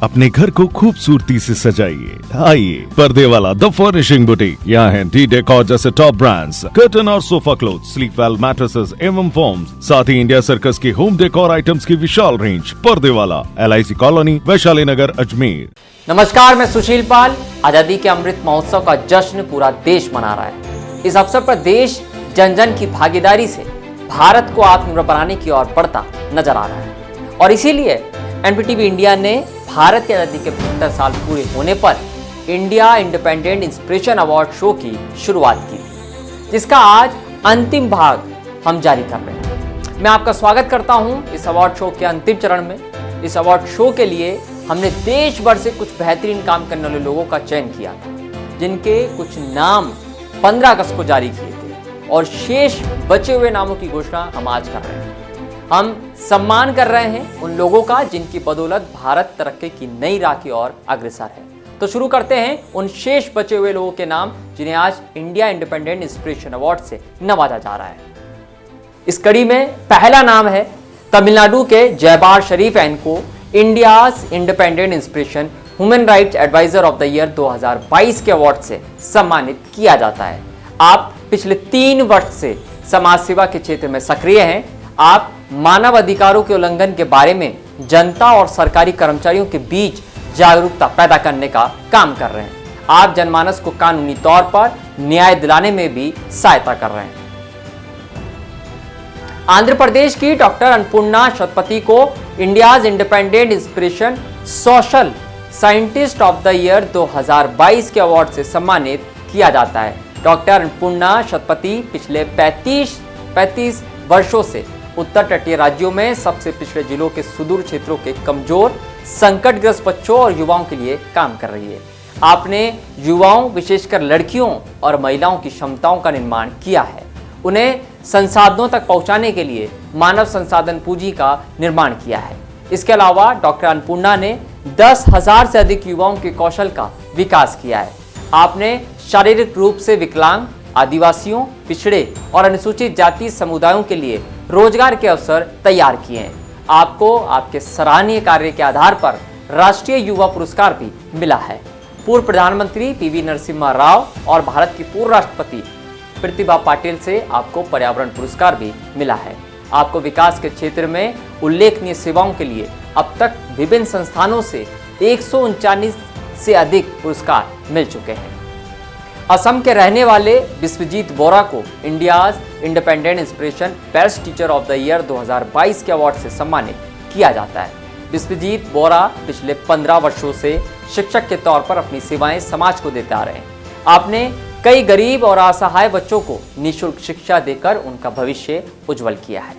अपने घर को खूबसूरती से सजाइए। आइए पर्दे वाला द फर्निशिंग बुटीक। यहाँ है डी डेकोर जैसे टॉप ब्रांड्स, कर्टन और sofa cloth, sleep well mattresses एवं फोम्स, साथ ही इंडिया सर्कस की होम डेकोर आइटम्स की विशाल रेंज। पर्दे वाला, LIC कॉलोनी, वैशाली नगर, अजमेर। नमस्कार, मैं सुशील पाल। आजादी के अमृत महोत्सव का जश्न पूरा देश मना रहा है। इस अवसर पर देश जन जन की भागीदारी से भारत को आत्मनिर्भर बनाने की ओर बढ़ता नजर आ रहा है और इसीलिए एनडीटीवी इंडिया ने भारत की आजादी के 75 साल पूरे होने पर India independent inspiration award show की शुरुआत की थी, जिसका आज अंतिम भाग हम जारी कर रहे हैं। मैं आपका स्वागत करता हूं इस अवार्ड शो के अंतिम चरण में। इस अवार्ड शो के लिए हमने देश भर से कुछ बेहतरीन काम करने वाले लोगों का चयन किया था, जिनके कुछ नाम 15 अगस्त को जारी किए थे और शेष बचे हुए नामों की घोषणा हम आज कर रहे हैं। हम सम्मान कर रहे हैं उन लोगों का जिनकी बदौलत भारत तरक्की की नई राह की ओर अग्रसर है। तो शुरू करते हैं उन शेष बचे हुए लोगों के नाम जिन्हें आज इंडिया इंडिपेंडेंट इंस्पिरेशन अवार्ड से नवाजा जा रहा है। इस कड़ी में पहला नाम है तमिलनाडु के जयबार शरीफ एंड को India's independent inspiration human rights adviser of the year 2022 के अवार्ड से सम्मानित किया जाता है। आप पिछले 3 वर्ष से समाज सेवा के क्षेत्र में सक्रिय हैं। आप मानव अधिकारों के उल्लंघन के बारे में जनता और सरकारी कर्मचारियों के बीच जागरूकता पैदा करने का काम कर रहे हैं। आप जनमानस को कानूनी तौर पर न्याय दिलाने में भी सहायता कर रहे हैं। आंध्र प्रदेश की डॉक्टर अन्नपूर्णा शतपथी को India's independent inspiration social scientist of the year 2022 के अवार्ड से सम्मानित किया जाता है। डॉक्टर अन्नपूर्णा शतपथी पिछले 35 वर्षों से उत्तर तटीय राज्यों में सबसे पिछड़े जिलों के सुदूर क्षेत्रों के कमजोर, संकटग्रस्त बच्चों और युवाओं के लिए काम कर रही है। आपने युवाओं, विशेषकर लड़कियों और महिलाओं की क्षमताओं का निर्माण किया है। उन्हें संसाधनों तक पहुंचाने के लिए मानव संसाधन पूंजी का निर्माण किया है। इसके अलावा डॉक्टर अन्नपूर्णा ने 10,000 से अधिक युवाओं के कौशल का विकास किया है। आपने शारीरिक रूप से विकलांग, आदिवासियों, पिछड़े और अनुसूचित जाति समुदायों के लिए रोजगार के अवसर तैयार किए हैं। आपको आपके सराहनीय कार्य के आधार पर राष्ट्रीय युवा पुरस्कार भी मिला है। पूर्व प्रधानमंत्री PV नरसिम्हा राव और भारत की पूर्व राष्ट्रपति प्रतिभा पाटिल से आपको पर्यावरण पुरस्कार भी मिला है। आपको विकास के क्षेत्र में उल्लेखनीय सेवाओं के लिए अब तक विभिन्न संस्थानों से 139 से अधिक पुरस्कार मिल चुके हैं। असम के रहने वाले विश्वजीत बोरा को India's independent inspiration best teacher of the year 2022 के अवार्ड से सम्मानित किया जाता है। विश्वजीत बोरा पिछले 15 वर्षों से शिक्षक के तौर पर अपनी सेवाएं समाज को देते आ रहे हैं। आपने कई गरीब और असहाय बच्चों को निःशुल्क शिक्षा देकर उनका भविष्य उज्जवल किया है।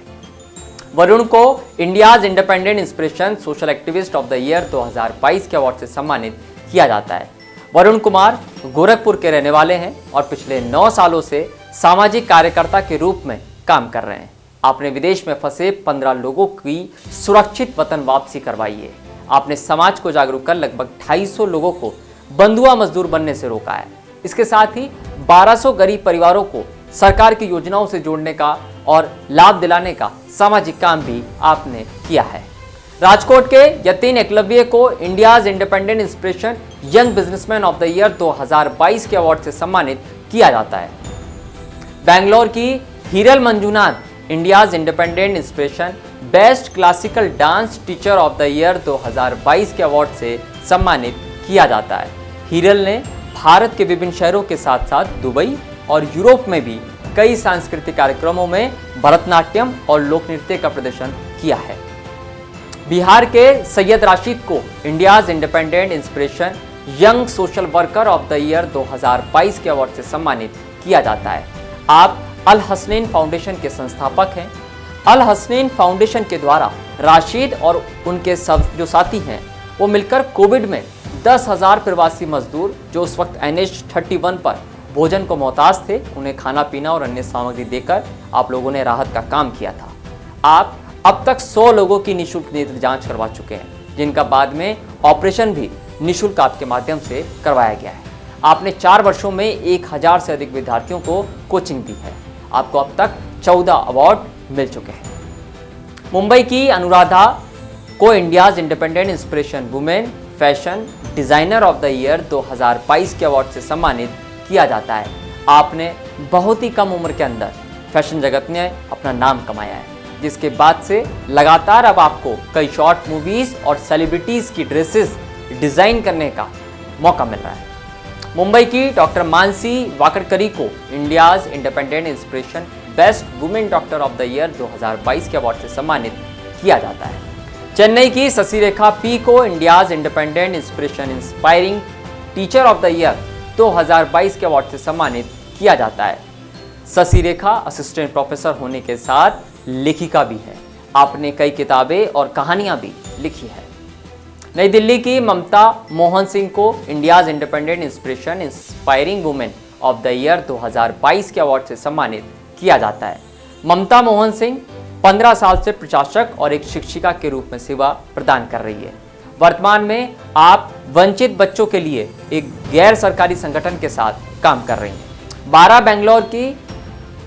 वरुण को India's independent inspiration social activist of the year 2022 के अवार्ड से सम्मानित किया जाता है। वरुण कुमार गोरखपुर के रहने वाले हैं और पिछले 9 सालों से सामाजिक कार्यकर्ता के रूप में काम कर रहे हैं। आपने विदेश में फंसे 15 लोगों की सुरक्षित वतन वापसी करवाई है। आपने समाज को जागरूक कर लगभग 250 लोगों को बंधुआ मजदूर बनने से रोका है। इसके साथ ही 1200 गरीब परिवारों को सरकार की योजनाओं से जोड़ने का और लाभ दिलाने का सामाजिक काम भी आपने किया है। राजकोट के यतीन एकलव्य को India's independent inspiration young businessman of the year 2022 के अवार्ड से सम्मानित किया जाता है। बेंगलोर की Hiral Manjunath India's independent inspiration best classical dance teacher of the year 2022 के अवार्ड से सम्मानित किया जाता है। हीरल ने भारत के विभिन्न शहरों के साथ साथ दुबई और यूरोप में भी कई सांस्कृतिक कार्यक्रमों में भरतनाट्यम और लोक नृत्य का प्रदर्शन किया है। बिहार के सैयद राशिद को India's independent inspiration young social worker of the year 2022 के अवार्ड से सम्मानित किया जाता है। आप अल हसनैन फाउंडेशन के संस्थापक हैं। अल हसनैन फाउंडेशन के द्वारा राशिद और उनके सब जो साथी हैं वो मिलकर कोविड में 10,000 प्रवासी मजदूर जो उस वक्त NH 31 पर भोजन को मोहताज थे, उन्हें खाना पीना और अन्य सामग्री देकर आप लोगों ने राहत का काम किया था। आप अब तक 100 लोगों की निःशुल्क नेत्र जांच करवा चुके हैं, जिनका बाद में ऑपरेशन भी निःशुल्क आपके माध्यम से करवाया गया है। आपने 4 वर्षों में 1000 से अधिक विद्यार्थियों को कोचिंग दी है। आपको अब तक 14 अवार्ड मिल चुके हैं। मुंबई की अनुराधा को India's independent inspiration women fashion designer of the year 2022 के अवार्ड से सम्मानित किया जाता है। आपने बहुत ही कम उम्र के अंदर फैशन जगत में अपना नाम कमाया है, जिसके बाद से लगातार अब आपको कई शॉर्ट मूवीज और सेलिब्रिटीज की ड्रेसेस डिजाइन करने का मौका मिल रहा है। मुंबई की डॉक्टर मानसी वाकड़करी को India's independent inspiration best women doctor of the year 2022 के अवार्ड से सम्मानित किया जाता है। चेन्नई की शशिरेखा पी को India's independent inspiration inspiring teacher of the year 2022 के अवार्ड से सम्मानित किया जाता है। शशिरेखा असिस्टेंट प्रोफेसर होने के साथ लेखिका भी है। आपने कई किताबें और कहानियां भी लिखी है। नई दिल्ली की ममता मोहन सिंह को India's independent inspiration inspiring women of the year 2022 के अवार्ड से सम्मानित किया जाता है। ममता मोहन सिंह 15 साल से प्रशासक और एक शिक्षिका के रूप में सेवा प्रदान कर रही है। वर्तमान में आप वंचित बच्चों के लिए एक गैर सरकारी संगठन के साथ काम कर रही हैं। 12 बेंगलोर की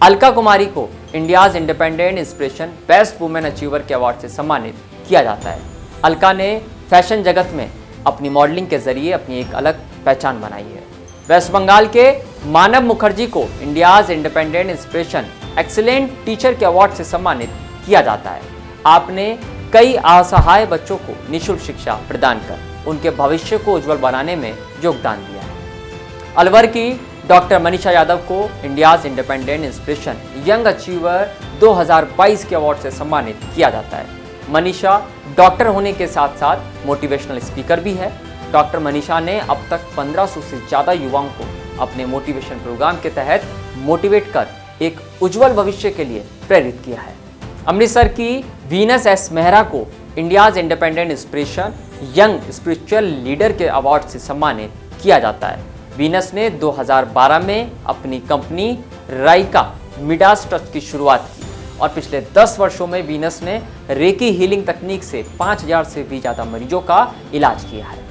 अलका कुमारी को India's independent inspiration best women achiever के अवार्ड से सम्मानित किया जाता है। अलका ने फैशन जगत में अपनी मॉडलिंग के जरिए अपनी एक अलग पहचान बनाई है। वेस्ट बंगाल के मानव मुखर्जी को India's independent inspiration excellent teacher के अवार्ड से सम्मानित किया जाता है। आपने कई असहाय बच्चों को निःशुल्क शिक्षा प्रदान कर उनके भविष्य को उज्जवल बनाने में योगदान दिया है। अलवर की डॉक्टर मनीषा यादव को India's independent inspiration young achiever 2022 के अवार्ड से सम्मानित किया जाता है। मनीषा डॉक्टर होने के साथ साथ मोटिवेशनल स्पीकर भी है। डॉक्टर मनीषा ने अब तक 1500 से ज़्यादा युवाओं को अपने मोटिवेशन प्रोग्राम के तहत मोटिवेट कर एक उज्जवल भविष्य के लिए प्रेरित किया है। अमृतसर की वीनस एस मेहरा को India's independent inspiration young spiritual leader के अवार्ड से सम्मानित किया जाता है। वीनस ने 2012 में अपनी कंपनी राइका मिडास ट्रस्ट की शुरुआत की और पिछले 10 वर्षों में वीनस ने रेकी हीलिंग तकनीक से 5000 से भी ज़्यादा मरीजों का इलाज किया है।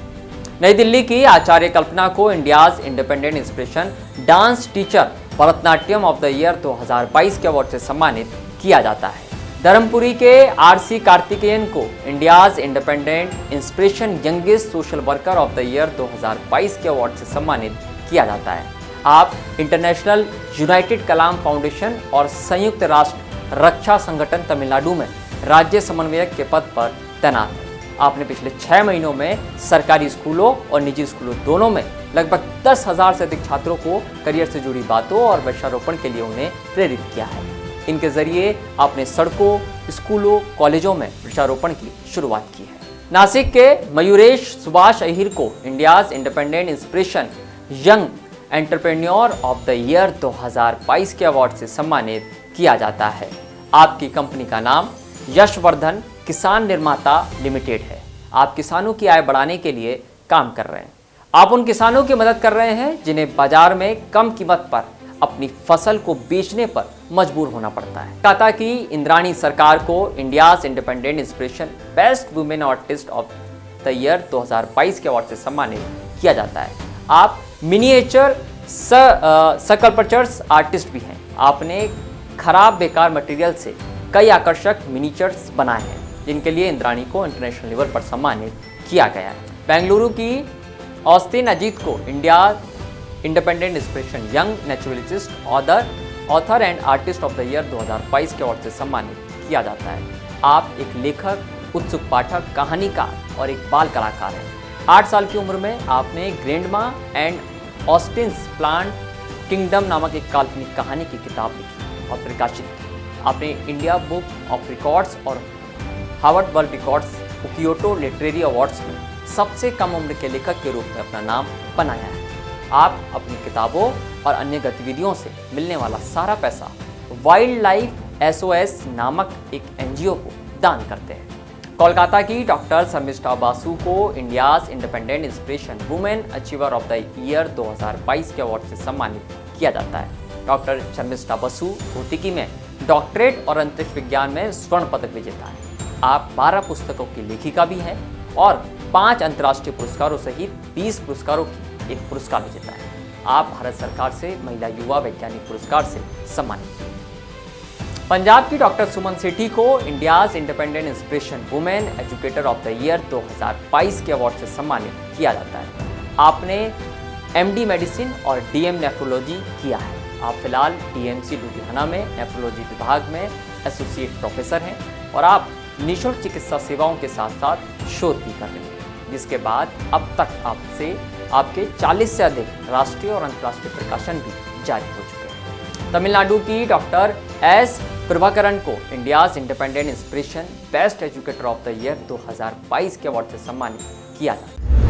नई दिल्ली की आचार्य कल्पना को India's independent inspiration dance teacher Bharatanatyam of the year 2022 के अवार्ड से सम्मानित किया जाता है। धर्मपुरी के आरसी कार्तिकेयन को India's independent inspiration youngest social worker of the year 2022 के अवार्ड से सम्मानित किया जाता है। आप इंटरनेशनल यूनाइटेड कलाम फाउंडेशन और संयुक्त राष्ट्र रक्षा संगठन तमिलनाडु में राज्य समन्वयक के पद पर तैनात हैं। आपने पिछले 6 महीनों में सरकारी स्कूलों और निजी स्कूलों दोनों में लगभग 10,000 से अधिक छात्रों को करियर से जुड़ी बातों और वृक्षारोपण के लिए उन्हें प्रेरित किया है। इनके जरिए आपने सड़कों, स्कूलों, कॉलेजों में वृक्षारोपण की शुरुआत की है। नासिक के मयूरेश सुभाष अहिर को India's independent inspiration young entrepreneur of the year 2022 के अवार्ड से सम्मानित किया जाता है। आपकी कंपनी का नाम यशवर्धन किसान निर्माता लिमिटेड है। आप किसानों की आय बढ़ाने के लिए काम कर रहे हैं। आप उन किसानों की मदद कर रहे हैं जिन्हें बाजार में कम कीमत पर अपनी फसल को बेचने पर मजबूर होना पड़ता है। कोलकाता की इंद्राणी सरकार को India's independent inspiration best women artist of the year 2022 के अवार्ड से सम्मानित किया जाता है। आप मिनिएचर स्कल्पचर्स आर्टिस्ट भी हैं। आपने खराब बेकार मटेरियल से कई आकर्षक मिनिएचर्स बनाए हैं, जिनके लिए इंद्राणी को इंटरनेशनल लेवल पर सम्मानित किया गया है। बेंगलुरु की ऑस्टिन अजीत को India independent inspiration young naturalist author and artist of the year 2022 के अवार्ड से सम्मानित किया जाता है। आप एक लेखक, उत्सुक पाठक, कहानीकार और एक बाल कलाकार हैं। 8 साल की उम्र में आपने grandma and Austen's plant kingdom नामक एक काल्पनिक कहानी की किताब लिखी और प्रकाशित की। आपने इंडिया बुक ऑफ रिकॉर्ड्स और Harvard World Records Kyoto Literary Awards में सबसे कम उम्र के लेखक के रूप में अपना नाम बनाया है। आप अपनी किताबों और अन्य गतिविधियों से मिलने वाला सारा पैसा वाइल्ड लाइफ SOS नामक एक NGO को दान करते हैं। कोलकाता की डॉक्टर शर्मिष्ठा बासु को India's independent inspiration women achiever of the year 2022 के अवार्ड से सम्मानित किया जाता है। डॉक्टर शर्मिष्ठा बासु भौतिकी में डॉक्टरेट और अंतरिक्ष विज्ञान में स्वर्ण पदक विजेता है। आप 12 पुस्तकों की लेखिका भी हैं और 5 अंतर्राष्ट्रीय पुरस्कारों सहित 20 पुरस्कारों की एक पुरस्कार विजेता है। आप भारत सरकार से महिला युवा वैज्ञानिक पुरस्कार से सम्मानित हैं। पंजाब की डॉक्टर सुमन सेठी को India's independent inspiration women educator of the year 2022 के अवार्ड से सम्मानित किया जाता है। आपने एमडी मेडिसिन और डीएम नेफ्रोलॉजी किया है। आप फिलहाल डीएमसी लुधियाना में नेफ्रोलॉजी विभाग में एसोसिएट प्रोफेसर हैं और आप निःशुल्क चिकित्सा सेवाओं के साथ साथ शोध भी कर रहे हैं, जिसके बाद अब तक आपसे आपके 40 से अधिक राष्ट्रीय और अंतर्राष्ट्रीय प्रकाशन भी जारी हो चुके हैं। तमिलनाडु की डॉक्टर एस प्रभाकरन को India's independent inspiration best educator of the year 2022 के अवार्ड से सम्मानित किया जाता है।